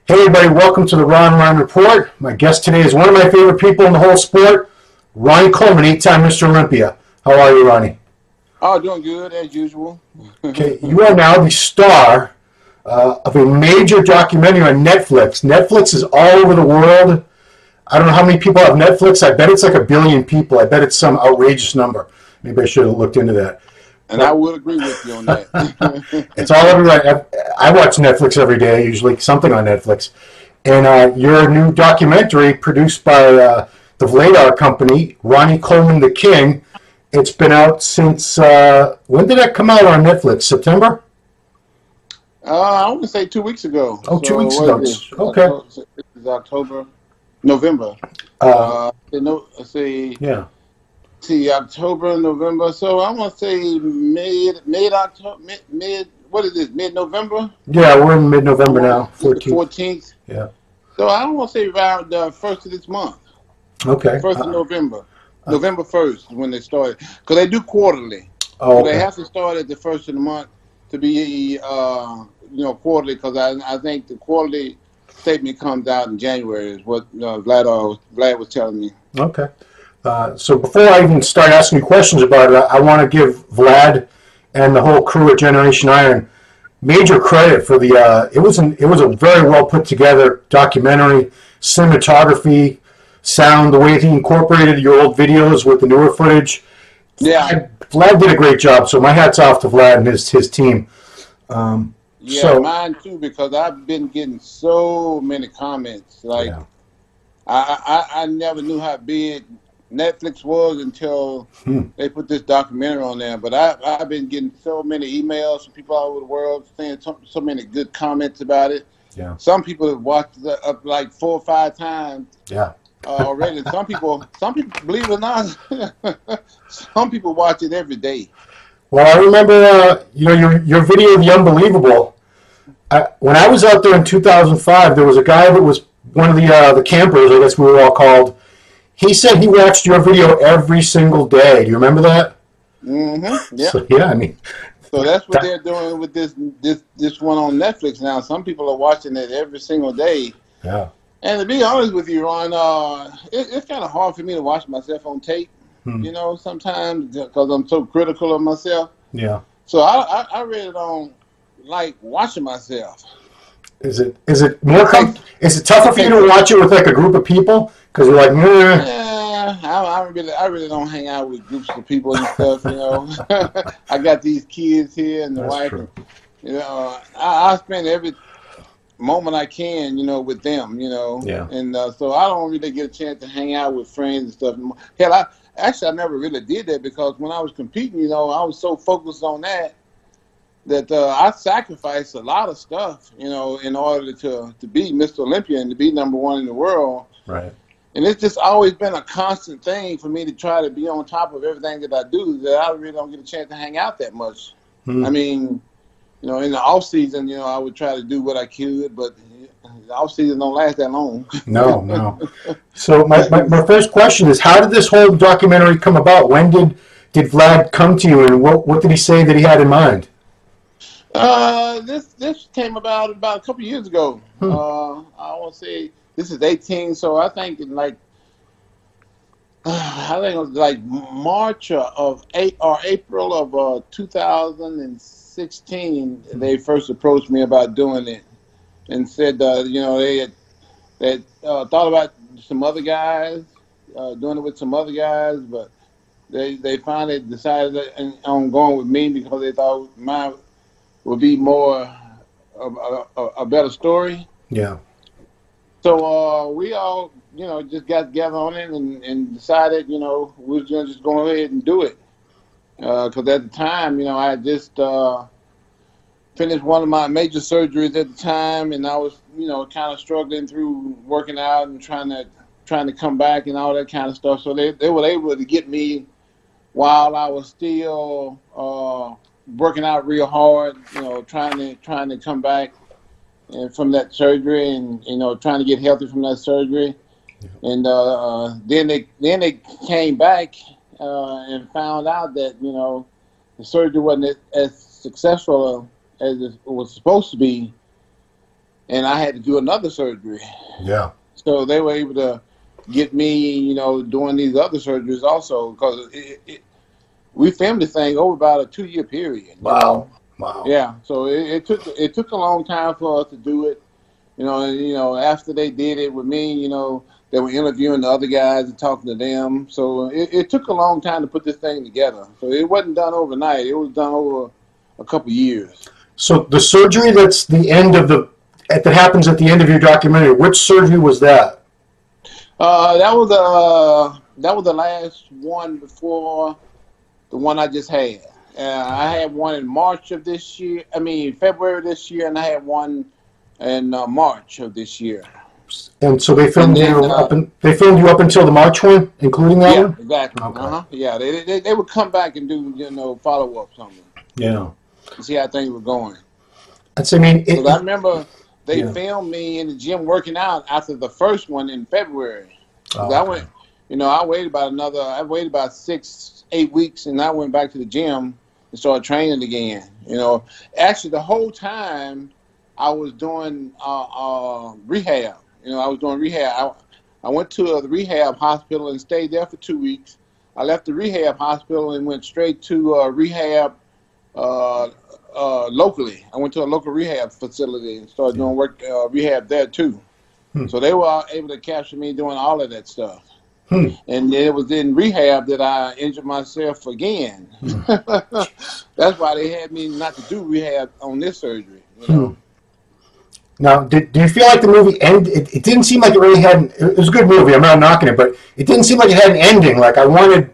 Hey everybody, welcome to the Ronline Report. My guest today is one of my favorite people in the whole sport, Ronnie Coleman, 8-time Mr. Olympia. How are you, Ronnie? Oh, doing good as usual. Okay, you are now the star of a major documentary on Netflix. Netflix is all over the world. I don't know how many people have Netflix. I bet it's like 1 billion people. I bet it's some outrageous number. Maybe I should have looked into that. And I would agree with you on that. It's all everywhere. I watch Netflix every day, usually something on Netflix. And your new documentary produced by the Vladar company, Ronnie Coleman, the King. It's been out since, when did that come out on Netflix? September? I want to say 2 weeks ago. Oh, 2 weeks ago. Okay. It's October, November. Let's see. Yeah. See, October, November. So I want to say mid-October, what is this, mid-November? Yeah, we're in mid-November now. 14th. Yeah. So I want to say around the 1st of this month. Okay. 1st of November. November 1st is when they started. Because they do quarterly. Oh, so okay. they have to start at the 1st of the month to be, quarterly. Because I think the quarterly statement comes out in January is what Vlad was telling me. Okay. So before I even start asking you questions about it, I want to give Vlad and the whole crew at Generation Iron major credit for the. It was a very well put together documentary, cinematography, sound, the way he incorporated your old videos with the newer footage. Yeah, Vlad did a great job. So my hat's off to Vlad and his team. Mine too, because I've been getting so many comments. Like, yeah. I never knew how big Netflix was until they put this documentary on there. But I've been getting so many emails from people all over the world saying so many good comments about it. Yeah. Some people have watched it up like 4 or 5 times. Yeah. Already. Some people, believe it or not, some people watch it every day. Well, I remember, your video of the Unbelievable. When I was out there in 2005, there was a guy that was one of the campers, I guess we were all called. He said he watched your video every single day. Do you remember that? Mm-hmm. Yeah. So, yeah, I mean. So that's what they're doing with this one on Netflix now. Some people are watching it every single day. Yeah. And to be honest with you, Ron, it's kind of hard for me to watch myself on tape. Sometimes because I'm so critical of myself. Yeah. So I really don't like watching myself. Is it more? Is it tougher for you to watch it with like a group of people? Because you're like, nah. Yeah, I really don't hang out with groups of people and stuff. I got these kids here and the wife. True. I spend every moment I can, with them. Yeah. And so I don't really get a chance to hang out with friends and stuff. Hell, I never really did that because when I was competing, I was so focused on that I sacrificed a lot of stuff, in order to be Mr. Olympia and to be #1 in the world. Right. And it's just always been a constant thing for me to try to be on top of everything that I do, that I really don't get a chance to hang out that much. I mean, in the off season, I would try to do what I could, but the off season don't last that long. No. So my first question is, how did this whole documentary come about? When did Vlad come to you, and what did he say that he had in mind? This came about a couple years ago. I want to say this is 18, so I think it was like March or April of 2016. They first approached me about doing it, and said they thought about some other guys doing it with some other guys, but they finally decided on going with me because they thought mine would be more a better story. Yeah. So we all, just got together on it and decided, we were going to just go ahead and do it. Because at the time, I had just finished one of my major surgeries at the time, and I was, kind of struggling through working out and trying to come back and all that kind of stuff. So they were able to get me while I was still working out real hard, trying to come back from that surgery, and trying to get healthy from that surgery. And then they came back and found out that the surgery wasn't as successful as it was supposed to be. and I had to do another surgery. Yeah. So they were able to get me, doing these other surgeries also, because we filmed the thing over about a 2-year period. Wow. Wow. Yeah. So it took a long time for us to do it. After they did it with me, they were interviewing the other guys and talking to them. So it took a long time to put this thing together. So it wasn't done overnight. It was done over a couple years. So the surgery that's that happens at the end of your documentary, which surgery was that? That was the last one before the one I just had. I had one in March of this year. I mean, February this year, and I had one in March of this year. And so they filmed you up until the March one, including that one? Yeah, exactly. Okay. Yeah, they would come back and do follow ups on me. Yeah. To see how things were going. I remember they filmed me in the gym working out after the first one in February. I went, I waited about 6-8 weeks, and I went back to the gym and started training again. Actually the whole time I was doing rehab. I was doing rehab. I went to the rehab hospital and stayed there for 2 weeks. I left the rehab hospital and went straight to rehab locally. I went to a local rehab facility and started doing rehab there too. So they were able to capture me doing all of that stuff. And it was in rehab that I injured myself again. That's why they had me not to do rehab on this surgery. Now, do you feel like the movie ended? It didn't seem like it really had. It was a good movie. I'm not knocking it, but it didn't seem like it had an ending. Like I wanted.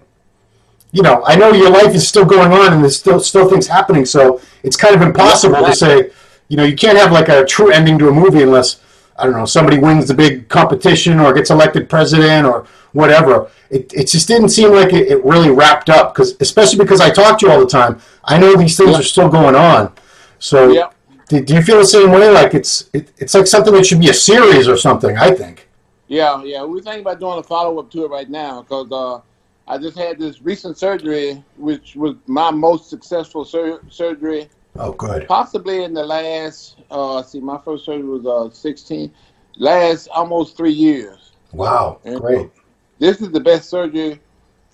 I know your life is still going on and there's still things happening, so it's kind of impossible to say, you can't have like a true ending to a movie unless, I don't know, somebody wins the big competition or gets elected president or whatever. It just didn't seem like it really wrapped up, especially because I talk to you all the time. I know these things are still going on. So do you feel the same way? Like it's like something that should be a series or something, I think. Yeah. We're thinking about doing a follow-up to it right now because I just had this recent surgery, which was my most successful surgery. Oh, good. Possibly in the last, my first surgery was 16, last almost 3 years. Wow, great. This is the best surgery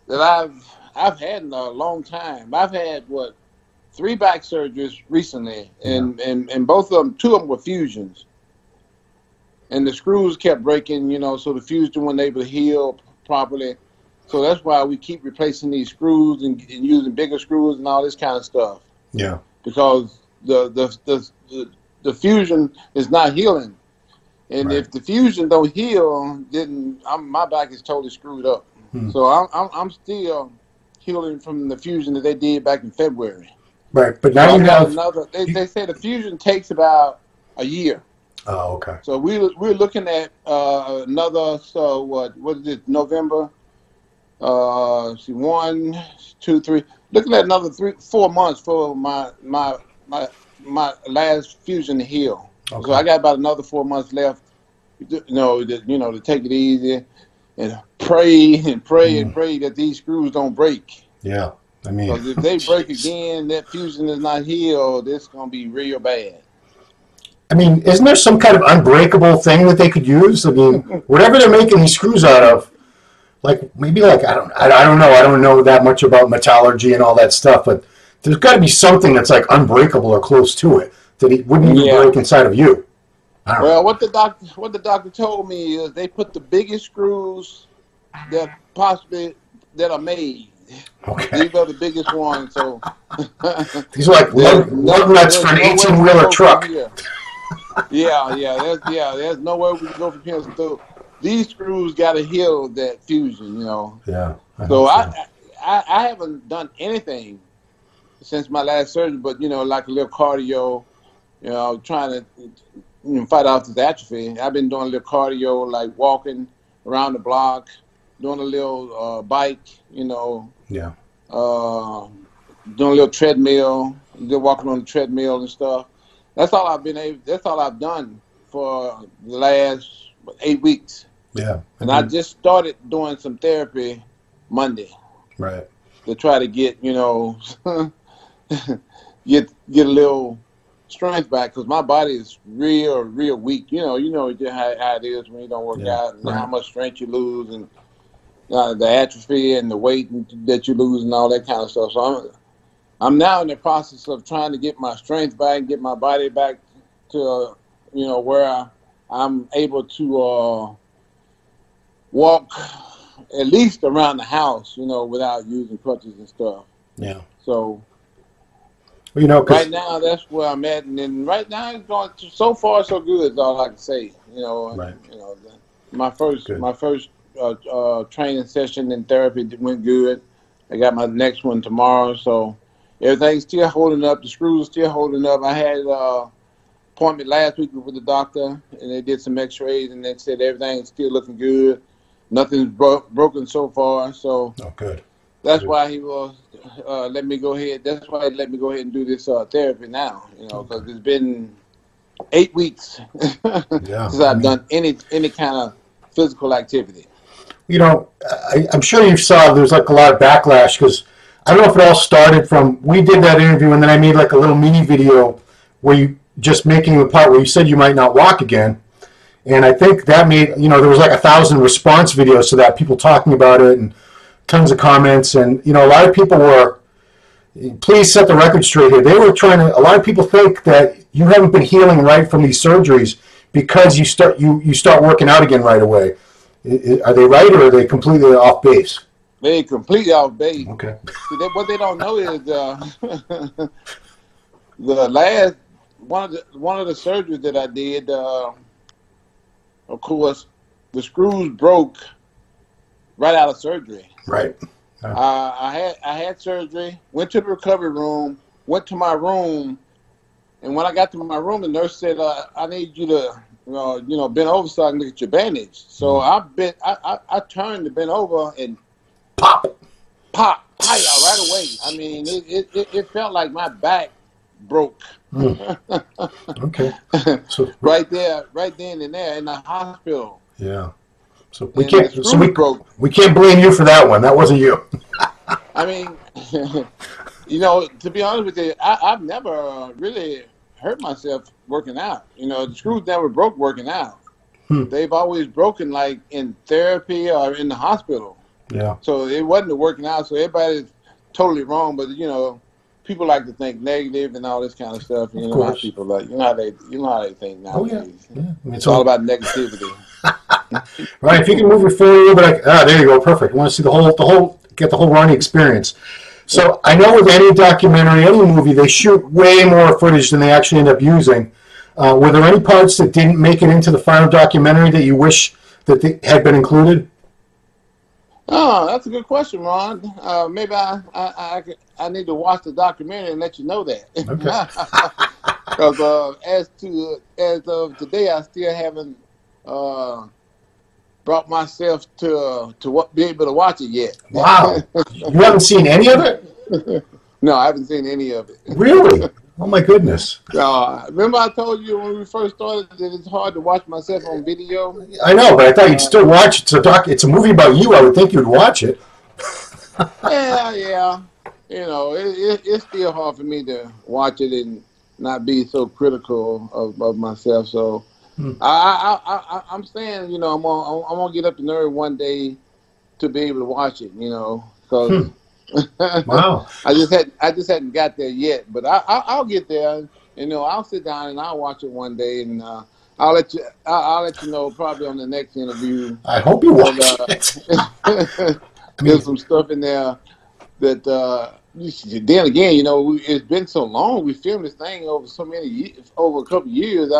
that I've had in a long time. I've had, 3 back surgeries recently, and both of them, 2 of them were fusions. And the screws kept breaking, so the fusion wasn't able to heal properly. So that's why we keep replacing these screws and using bigger screws and all this kind of stuff. Yeah. Because the fusion is not healing, and if the fusion don't heal, then my back is totally screwed up. So I'm still healing from the fusion that they did back in February. Right, but now you have another. They say the fusion takes about a year. Oh, okay. So we're looking at another. So what is it? November. 1, 2, 3. Looking at another 4 months for my last fusion to heal. Okay. So I got about another 4 months left. To take it easy and pray and pray that these screws don't break. Yeah, I mean, because if they break again, that fusion is not healed. It's gonna be real bad. I mean, isn't there some kind of unbreakable thing that they could use? I mean, whatever they're making these screws out of. I don't know. I don't know that much about metallurgy and all that stuff, but there's got to be something that's like unbreakable or close to it that it wouldn't even break inside of you. Well, what the doctor told me is they put the biggest screws that are made. Okay. These are the biggest ones. So these are like lug nuts for an 18-wheeler truck. There's nowhere we can go from here. So these screws got to heal that fusion, Yeah. So I haven't done anything since my last surgery, but like a little cardio, trying to fight off this atrophy. I've been doing a little cardio, like walking around the block, doing a little bike, Yeah. Doing a little treadmill, just walking on the treadmill and stuff. That's all I've done for the last 8 weeks. Yeah. And I just started doing some therapy Monday. Right. To try to get, get a little strength back because my body is real weak. You know how it is when you don't work out, and how much strength you lose, and the atrophy and the weight that you lose, and all that kind of stuff. So I'm now in the process of trying to get my strength back, and get my body back to where I'm able to walk at least around the house, without using crutches and stuff. Yeah. So. Right now, that's where I'm at, and then right now it's going so far so good. Is all I can say. My first training session in therapy went good. I got my next one tomorrow, so everything's still holding up. The screws are still holding up. I had an appointment last week with the doctor, and they did some X-rays, and they said everything's still looking good. Nothing's broken so far. So good. That's why he was let me go ahead. That's why he let me go ahead and do this therapy now. Because it's been 8 weeks since I've done any kind of physical activity. I'm sure you saw there's like a lot of backlash because I don't know if it all started from we did that interview and then I made like a little mini video where you just making the part where you said you might not walk again. And I think that made, there was like 1,000 response videos to that, people talking about it and tons of comments. And, a lot of people were, please set the record straight here. They were a lot of people think that you haven't been healing right from these surgeries because you start working out again right away. Are they right or are they completely off base? They're completely off base. Okay. What they don't know is the last one of the surgeries that I did, of course, the screws broke right out of surgery. Right. I had surgery, went to the recovery room, went to my room, and when I got to my room, the nurse said, "I need you to, bend over so I can look at your bandage." So I turned to bend over and pop right away. I mean, it felt like my back broke. Okay. So right then and there in the hospital. Yeah. So we can't blame you for that one. That wasn't you. I mean, to be honest with you, I've never really hurt myself working out. The screws never broke working out. They've always broken like in therapy or in the hospital. Yeah. So it wasn't the working out. So everybody's totally wrong, but people like to think negative and all this kind of stuff. And how people like, how they think nowadays. Oh, yeah. It's all about negativity. Right. If you can move your phone a little bit, there you go. Perfect. I want to see get the whole Ronnie experience. So I know with any documentary, any movie, they shoot way more footage than they actually end up using. Were there any parts that didn't make it into the final documentary that you wish that they had been included? Oh, that's a good question, Ron. Maybe I need to watch the documentary and let you know that. Okay. Because as of today, I still haven't brought myself to be able to watch it yet. Wow. You haven't seen any of it? No, I haven't seen any of it. Really? Oh my goodness. Remember I told you when we first started that it's hard to watch myself on video? I know, but I thought you'd still watch it. It's a movie about you. I would think you'd watch it. Yeah. It's still hard for me to watch it and not be so critical of myself. So I'm saying, I'm gonna get up the nerve one day to be able to watch it, because wow. I just hadn't got there yet, but I'll get there. I'll sit down and I'll watch it one day, and I'll let you know probably on the next interview. I hope you watch it. There's some stuff in there that then again, it's been so long. We filmed this thing over so many years, over a couple of years.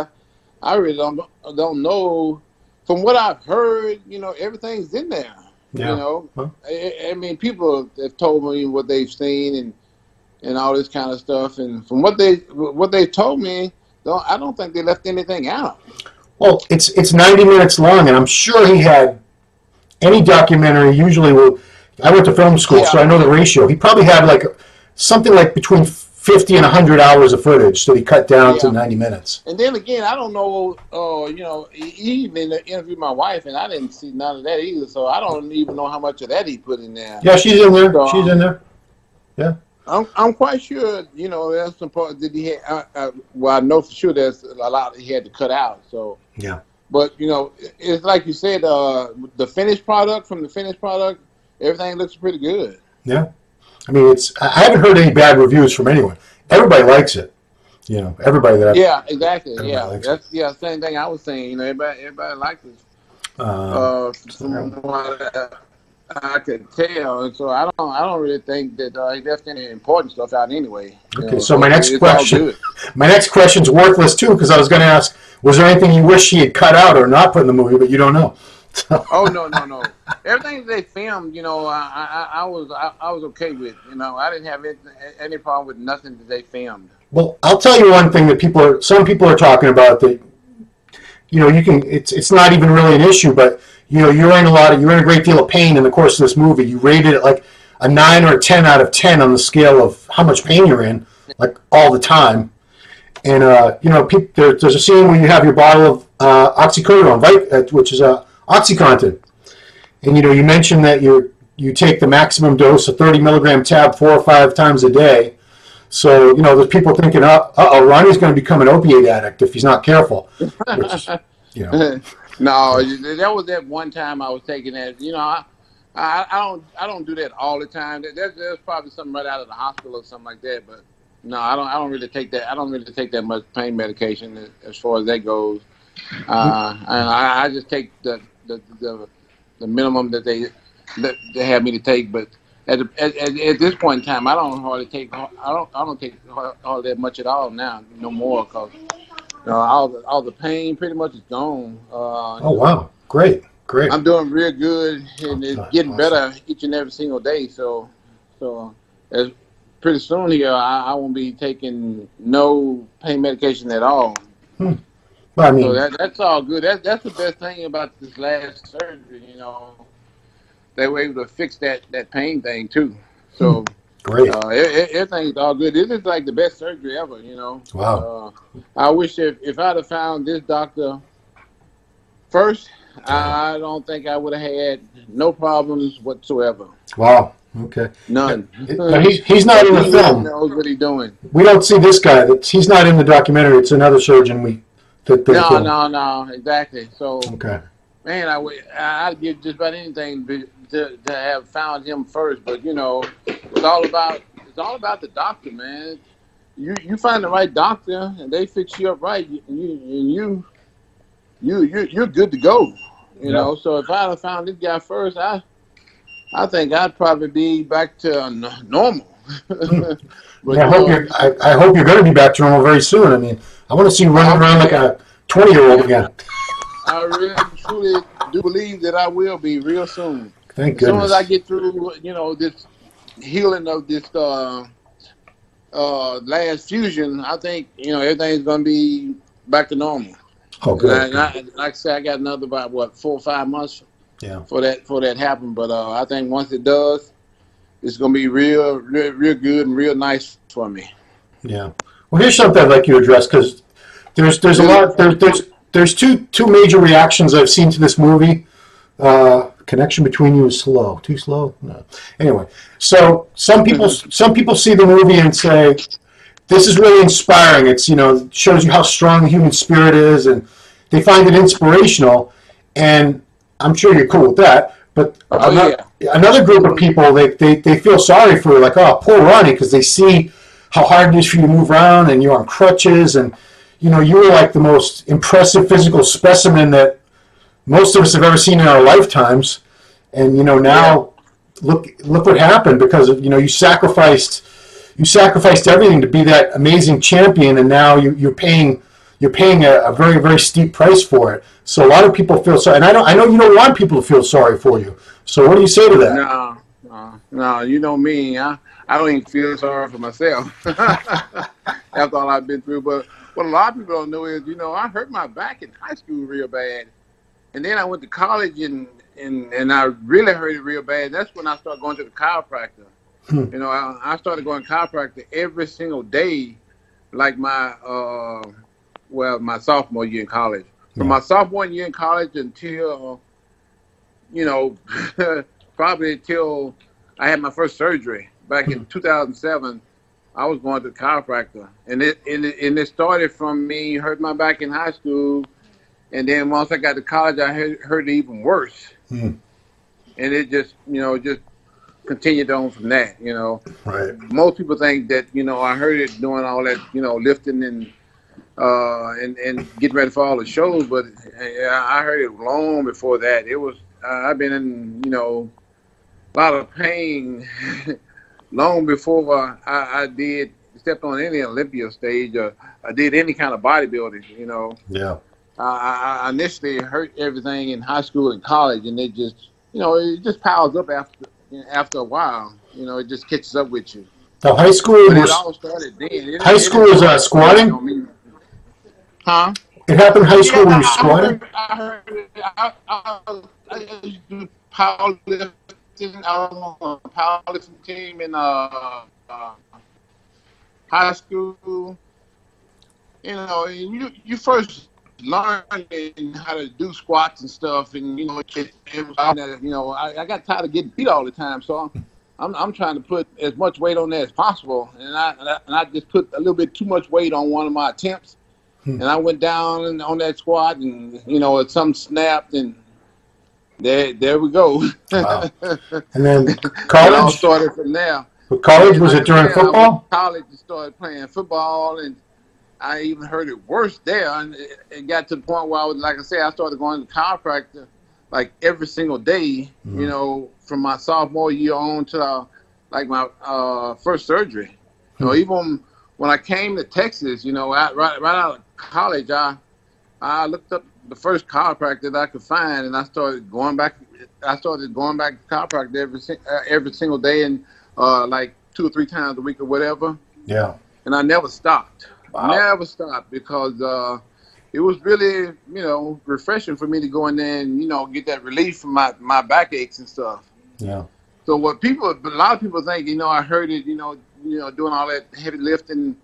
I really don't know. From what I've heard, everything's in there. Yeah. I mean, people have told me what they've seen and all this kind of stuff. And from what they told me, I don't think they left anything out. Well, it's 90 minutes long, and I'm sure he had any documentary. Usually, I went to film school, so I know the ratio. He probably had like something like between 50 and 100 hours of footage that he cut down to 90 minutes. And then again, I don't know, he even interviewed my wife, and I didn't see none of that either, so I don't even know how much of that he put in there. Yeah, she's in there. She's in there. Yeah. I'm quite sure, you know, there's some part that he had. Well, I know for sure there's a lot he had to cut out. So Yeah. but you know, it's like you said, the finished product from the finished product, everything looks pretty good. Yeah. I mean, I haven't heard any bad reviews from anyone. Everybody likes it. You know, everybody that. Yeah, exactly. Yeah, likes that's same thing I was saying. You know, everybody likes it. From what I could tell, and so I don't really think that he left any important stuff out anyway. Okay, know, so my next question, is worthless too, because I was going to ask, was there anything you wish he had cut out or not put in the movie, but you don't know? Oh no. Everything they filmed, you know, I was okay with. You know, I didn't have any problem with nothing that they filmed. Well, I'll tell you one thing that some people are talking about that, you know, it's not even really an issue, but you know, you're in a great deal of pain in the course of this movie. You rated it like a 9 or a 10 out of 10 on the scale of how much pain you're in, like all the time. And you know, there's a scene where you have your bottle of oxycodone, which is OxyContin, and you know, you mentioned that you take the maximum dose, a 30 milligram tab, 4 or 5 times a day. So you know, there's people thinking, Ronnie's going to become an opiate addict if he's not careful. Which, you know. No, that was that one time I was taking that. You know, I don't do that all the time. There's probably something right out of the hospital or something like that. But no, I don't really take that. I don't really take that much pain medication as far as that goes. And I just take the minimum that they have me to take. But at this point in time, I don't take hardly that much at all now, no more, because all the pain pretty much is gone. Oh wow, great. I'm doing real good, and it's getting better each and every single day. So as pretty soon here, I won't be taking no pain medication at all. Well, I mean, so that's all good. That's the best thing about this last surgery. You know, they were able to fix that pain thing too. So. Great. Everything's all good. This is like the best surgery ever, you know. Wow. I wish if I'd have found this doctor first, I don't think I would have had no problems whatsoever. Wow. Okay. None. But he's not in the film. He knows what he's doing. We don't see this guy. He's not in the documentary. It's another surgeon No, exactly. So, okay. Man, I'd give just about anything to have found him first, but you know, it's all about the doctor, man. You find the right doctor and they fix you up right, and you're good to go. You know, so if I'd have found this guy first, I think I'd probably be back to normal. But, I hope you're going to be back to normal very soon. I mean, I want to see you running around like a 20-year-old again. I really truly do believe that I will be real soon. Thank goodness. As soon as I get through, you know, this healing of this last fusion, I think, you know, everything's going to be back to normal. Oh, good. Like I said, I got another about 4 or 5 months for that happen. But I think once it does, it's going to be real good and real nice for me. Yeah. Well, here's something I'd like you to address, because there's a lot. There's two major reactions I've seen to this movie. Connection between you is slow. Too slow? No. Anyway, so some people see the movie and say, this is really inspiring. It's, you know, shows you how strong the human spirit is, and they find it inspirational. And I'm sure you're cool with that. But another group of people, they feel sorry for, like, oh, poor Ronnie, because they see how hard it is for you to move around, and you're on crutches, and you know, you were like the most impressive physical specimen that most of us have ever seen in our lifetimes. And, you know, now look what happened, because of, you know, you sacrificed everything to be that amazing champion, and now you're paying a very, very steep price for it. So a lot of people feel sorry, and I know you don't want people to feel sorry for you. So what do you say to that? No, you know me. I don't even feel sorry for myself after all I've been through. But what a lot of people don't know is, you know, I hurt my back in high school real bad. And then I went to college and I really hurt it real bad. That's when I started going to the chiropractor. You know, I started going to chiropractor every single day, like my sophomore year in college. From my sophomore year in college until, you know, probably until I had my first surgery. back in 2007, I was going to the chiropractor, and it started from me hurt my back in high school, and then once I got to college, I hurt it even worse, and it just just continued on from that. Right. Most people think that I heard it doing all that lifting and getting ready for all the shows, but I heard it long before that. It was I've been in a lot of pain long before I did stepped on any Olympia stage or I did any kind of bodybuilding. Yeah. I initially hurt everything in high school and college, and it just it just piles up after a while. It just catches up with you. Now, high school But was it all started then. high school was squatting. Huh? It happened in high school when you squatted. I used to do powerlifting. I was on a powerlifting team in high school. You first learning how to do squats and stuff, and it was I got tired of getting beat all the time, so I'm trying to put as much weight on there as possible, and I just put a little bit too much weight on one of my attempts, and I went down on that squat, and something snapped, and there we go. Wow. And then college. It all college. started from there. But college, was it during football? I went to college and started playing football, and I even heard it worse there. And it got to the point where I started going to the chiropractor like every single day, from my sophomore year on to my first surgery. Even when I came to Texas, right out of college, I looked up the first chiropractor that I could find, and I started going back to chiropractor every single day, and like 2 or 3 times a week or whatever. Yeah. And I never stopped. Wow. Never stopped, because it was really, refreshing for me to go in there and, get that relief from my backaches and stuff. Yeah. So a lot of people think, I heard it, doing all that heavy lifting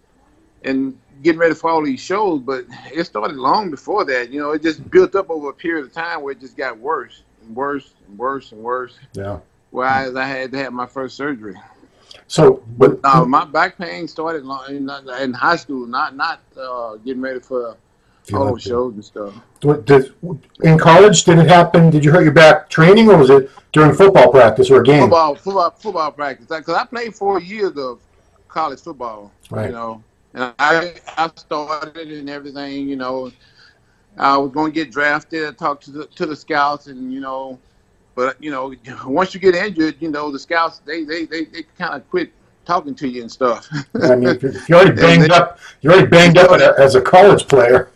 and getting ready for all these shows, but it started long before that. It just built up over a period of time where it just got worse and worse and worse and worse. Yeah. Whereas I had to have my first surgery. So, but my back pain started in high school, not getting ready for all those shows and stuff. In college, did it happen? Did you hurt your back training, or was it during football practice or a game? Football practice. Because I played 4 years of college football. Right. And I started and everything. I was going to get drafted. I talked to the scouts, and but once you get injured, the scouts they kind of quit talking to you and stuff. I mean, if you're already banged up as a college player.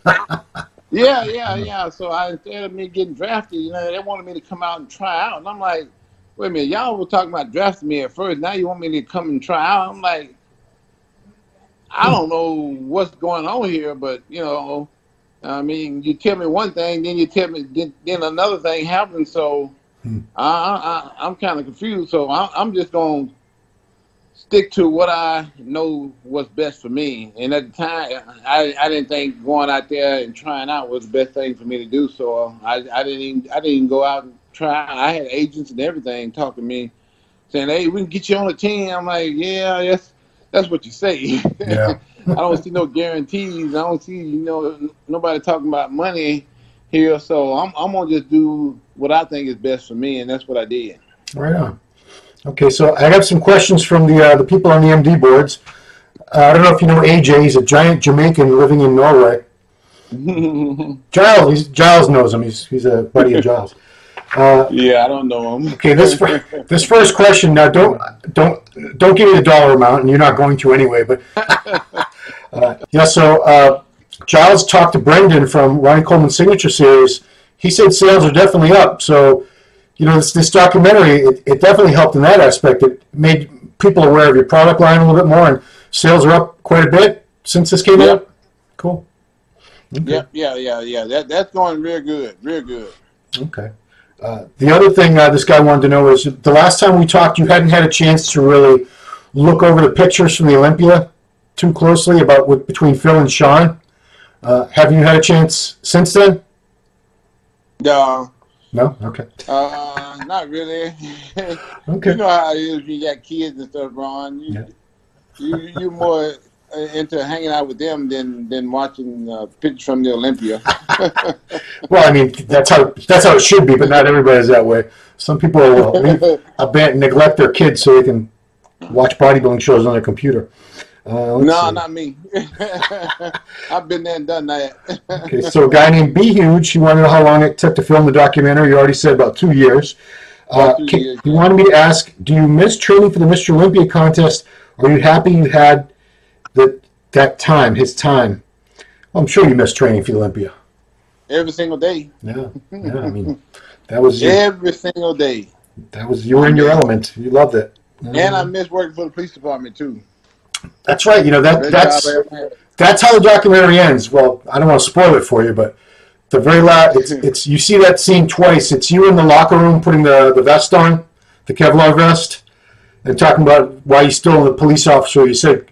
Yeah. So instead of me getting drafted, they wanted me to come out and try out, and I'm like, wait a minute, y'all were talking about drafting me at first. Now you want me to come and try out? I'm like, I don't know what's going on here, but I mean, you tell me one thing, then you tell me then another thing happens. So I'm kind of confused. So I'm just gonna stick to what I know was best for me. And at the time, I didn't think going out there and trying out was the best thing for me to do. So I didn't even go out and try. I had agents and everything talk to me, saying, "Hey, we can get you on the team." I'm like, "Yeah, that's what you say." Yeah. I don't see no guarantees. I don't see nobody talking about money here. So I'm gonna just do what I think is best for me, and that's what I did. Right on. Okay, so I have some questions from the people on the MD boards. I don't know if you know AJ. He's a giant Jamaican living in Norway. Giles knows him. He's a buddy of Giles. Yeah, I don't know him. Okay, this first question. Now, don't give me the dollar amount, and you're not going to anyway. But So Giles talked to Brendan from Ronnie Coleman Signature Series. He said sales are definitely up. So, this documentary, it definitely helped in that aspect. It made people aware of your product line a little bit more, and sales are up quite a bit since this came out. Cool. Okay. Yeah. That's going real good. Okay. The other thing this guy wanted to know is the last time we talked, you hadn't had a chance to really look over the pictures from the Olympia too closely between Phil and Sean. Have you had a chance since then? No. No? Okay. Not really. Okay. You know how it is when you got kids and stuff, Ron. You more into hanging out with them than watching pictures from the Olympia. Well, I mean, that's how it should be, but not everybody's that way. Some people neglect their kids so they can watch bodybuilding shows on their computer. No, not me. I've been there and done that. Okay, so a guy named Be Huge, he wanted to know how long it took to film the documentary. You already said about 2 years. He wanted me to ask, do you miss training for the Mr. Olympia contest, or are you happy you had that time, his time? Well, I'm sure you miss training for the Olympia. Every single day. Yeah. I mean, that was every single day. You were in your element. You loved it. And I miss working for the police department too. That's right. You know that's how the documentary ends. Well, I don't want to spoil it for you, but the very last, it's you see that scene twice. It's you in the locker room putting the vest on, the Kevlar vest, and talking about why you still the police officer. You said,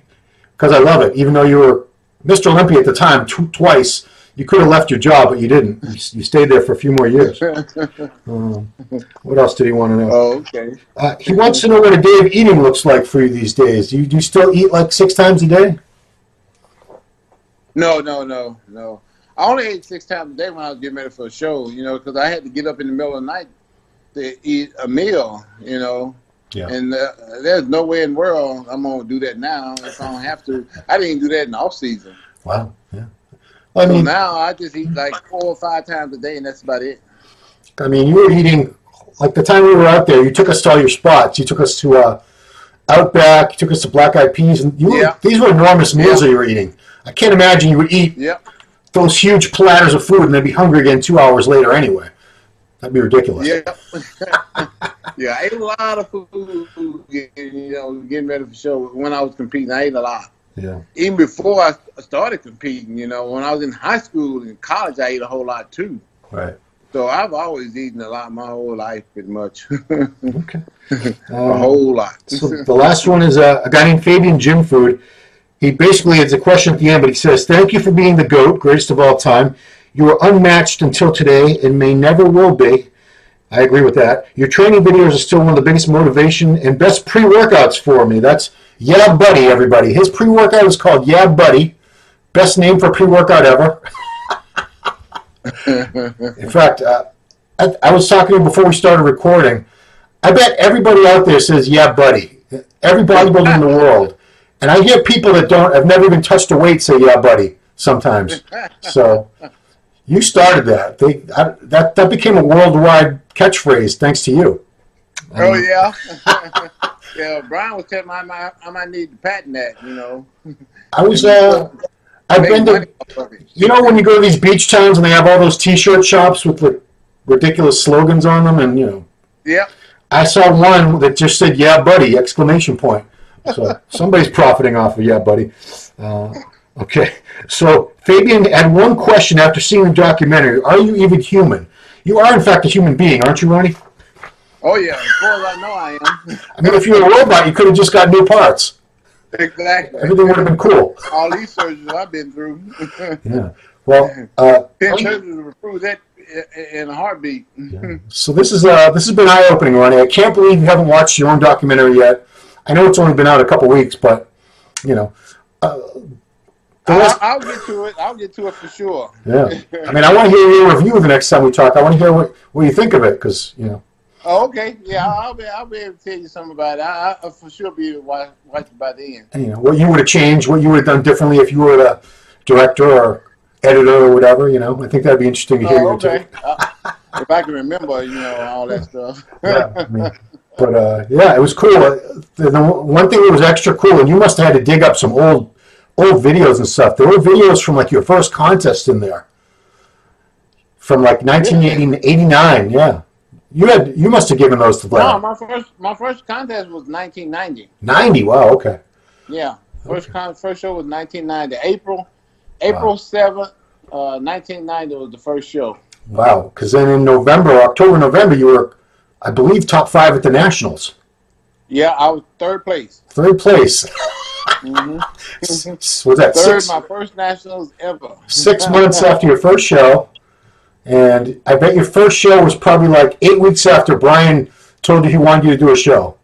because I love it, even though you were Mr. Olympia at the time twice. You could have left your job, but you didn't. You stayed there for a few more years. What else did he want to know? Oh, okay. He wants to know what a day of eating looks like for you these days. Do you still eat like 6 times a day? No. I only ate 6 times a day when I was getting ready for a show, because I had to get up in the middle of the night to eat a meal, Yeah. And there's no way in the world I'm going to do that now if I don't have to. I didn't do that in the off season. Wow, yeah. Well, I mean, so now I just eat like 4 or 5 times a day, and that's about it. I mean, you were eating, like the time we were out there, you took us to all your spots. You took us to Outback, you took us to Black Eyed Peas, and these were enormous meals that you were eating. I can't imagine you would eat those huge platters of food and then be hungry again 2 hours later anyway. That'd be ridiculous. Yeah. Yeah, I ate a lot of food, getting ready for the show. When I was competing, I ate a lot. Yeah. Even before I started competing, when I was in high school and college, I ate a whole lot too. Right. So I've always eaten a lot my whole life, pretty much. Okay. A whole lot. So the last one is a guy named Fabian Gym Food. He basically, it's a question at the end, but he says, "Thank you for being the GOAT, greatest of all time. You were unmatched until today and may never will be." I agree with that. "Your training videos are still one of the biggest motivation and best pre-workouts for me." That's Yeah Buddy, everybody. His pre-workout is called Yeah Buddy. Best name for a pre-workout ever. In fact, I was talking to him before we started recording. I bet everybody out there says Yeah Buddy. Every bodybuilder in the world. And I hear people that have never even touched a weight say Yeah Buddy sometimes. So you started that. That became a worldwide catchphrase thanks to you. Oh, yeah. Yeah, Brian was telling me I might need to patent that, I've been to, when you go to these beach towns and they have all those T-shirt shops with the ridiculous slogans on them, and yeah, I saw one that just said "Yeah, buddy!" exclamation point. So somebody's profiting off of "Yeah, buddy." Okay, so Fabian had one question after seeing the documentary: "Are you even human?" You are, in fact, a human being, aren't you, Ronnie? Oh yeah, as far as I know, I am. I mean, if you were a robot, you could have just got new parts. Exactly. Everything would have been cool. All these surgeries I've been through. Yeah. Well, 10 surgeries to prove that in a heartbeat. Yeah. So this has been eye-opening, Ronnie. I can't believe you haven't watched your own documentary yet. I know it's only been out a couple weeks, but I'll get to it. I'll get to it for sure. Yeah. I mean, I want to hear your review the next time we talk. I want to hear what you think of it, because Oh, okay. Yeah, I'll be able to tell you something about it. I'll for sure be watch it by the end. And, what you would have changed, what you would have done differently if you were the director or editor or whatever. I think that'd be interesting to hear your take. If I can remember, all that stuff. Yeah, I mean, but it was cool. The one thing that was extra cool, and you must have had to dig up some old videos and stuff. There were videos from like your first contest in there, from like 1989. Yeah. You must have given those to Vlad. No, my first contest was 1990. 90, wow, okay. Yeah, first show was 1990. April 7th, 1990 was the first show. Wow, because then in October, November, you were, I believe, top 5 at the Nationals. Yeah, I was 3rd place. 3rd place. Mm-hmm. Was that third? My first Nationals ever. 6 months after your first show. And I bet your first show was probably like 8 weeks after Brian told you he wanted you to do a show.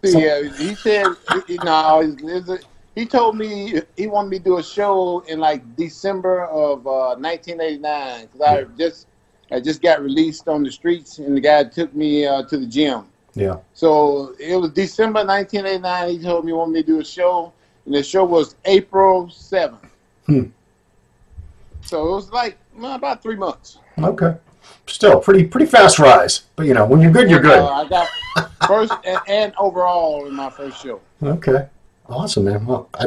Yeah, he said, he told me he wanted me to do a show in like December of 1989 because I just got released on the streets, and the guy took me to the gym. Yeah. So it was December 1989. He told me he wanted me to do a show, and the show was April 7th. So it was like about 3 months. Okay. Still pretty fast rise, but when you're good, you're good. I got first and overall in my first show. Okay. Awesome, man. Well, I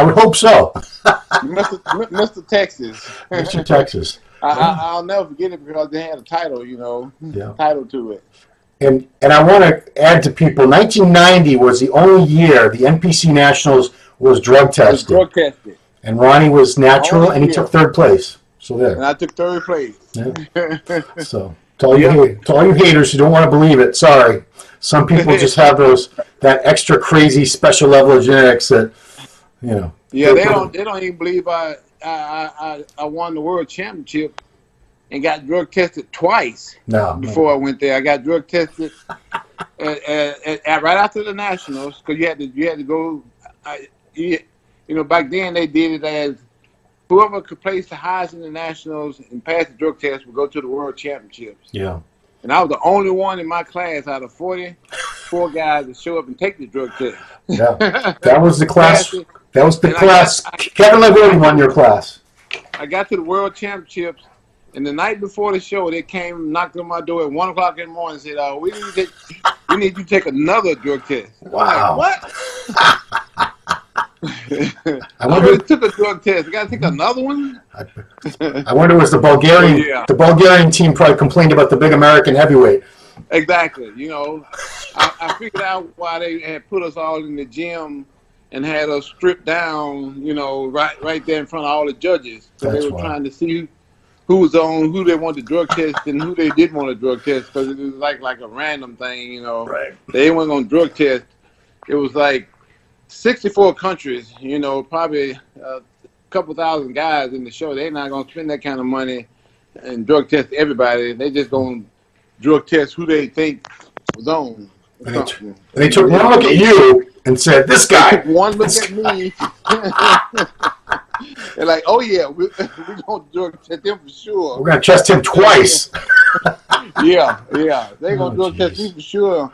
would hope so. Mr. Texas. Mr. Texas. I'll never forget it because they had a title, title to it. And I want to add to people, 1990 was the only year the NPC Nationals was drug tested. And Ronnie was natural, and he took third place. So there. And I took third place. Yeah. So to all you haters who don't want to believe it, sorry. Some people just have that extra crazy special level of genetics that Yeah, they don't even believe I won the world championship and got drug tested twice. Before I went there, I got drug tested right after the nationals because you had to go. Back then they did it as whoever could place the highest in the nationals and pass the drug test would go to the world championships. Yeah. And I was the only one in my class out of 44 guys to show up and take the drug test. Yeah, that was the class. That was the class. Kevin Leverty won your class. I got to the world championships, and the night before the show, they came, knocked on my door at 1 o'clock in the morning, and said, "We need you to take another drug test." Wow. I'm like, what? I already took a drug test. I got to take another one. I wonder was the Bulgarian. Yeah. The Bulgarian team probably complained about the big American heavyweight. Exactly. I figured out why they had put us all in the gym and had us stripped down. Right there in front of all the judges. So they were trying to see who was on, who they wanted to drug test, and who they didn't want to drug test because it was like a random thing. Right. They weren't going to drug test. It was like 64 countries, probably a couple thousand guys in the show. They're not going to spend that kind of money and drug test everybody. They just going to drug test who they think was on. And they took one look at you and said, "This guy." They took one look at me. They're like, "Oh yeah, we're going to drug test him for sure. We're going to test him twice." Yeah. They're going to drug test me for sure.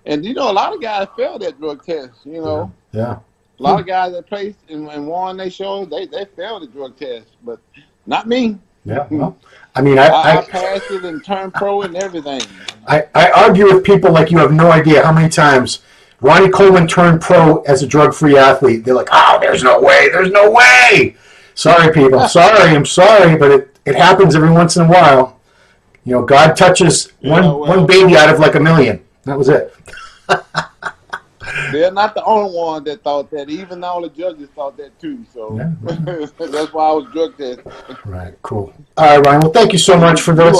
And a lot of guys failed that drug test. Yeah. A lot of guys that placed and won their shows, they failed the drug test, but not me. Yeah. Well, I passed it and turned pro and everything. I argue with people like you have no idea how many times Ronnie Coleman turned pro as a drug-free athlete. They're like, "Oh, there's no way. There's no way." Sorry, people. I'm sorry, but it happens every once in a while. God touches one baby out of like a million. That was it. They're not the only one that thought that. Even all the judges thought that too. So that's why I was drug tested. Right. Cool. All right, Ryan. Well, thank you so much for this.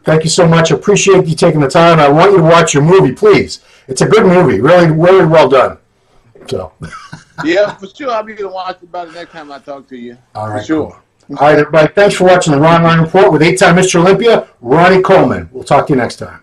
Thank you so much. Appreciate you taking the time. I want you to watch your movie, please. It's a good movie. Really, really well done. So. Yeah, for sure. I'll be going to watch it by the next time I talk to you. All right. For sure. Cool. All right, everybody. Thanks for watching the Ronline Report with 8-time Mr. Olympia, Ronnie Coleman. We'll talk to you next time.